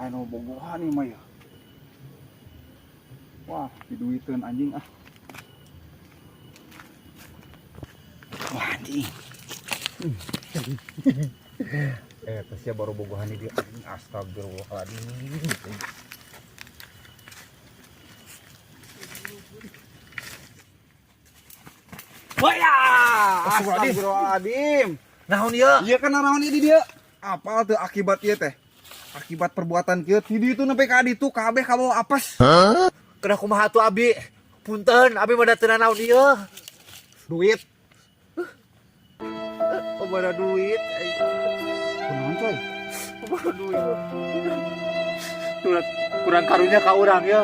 anu bogohan nih mah ya. Wah, diduiteun anjing ah. Wah, anjing. Terus ya baru bogohan dia anjing, astagfirullahaladzim. Wah ya, astagfirullahaladzim. Naon ya? Iya kan naon ini dia. Apal tuh akibat ieu teh? Akibat perbuatan kieu ti ditu nepi ka ditu kabeh kabawa apes. Kena kumaha tuh Abi? Punten, Abi mah dateunan naon ieu? Duit. Oh, mana duit? Kunaon coy? Mana duit? Kurang karunya ka urang ya.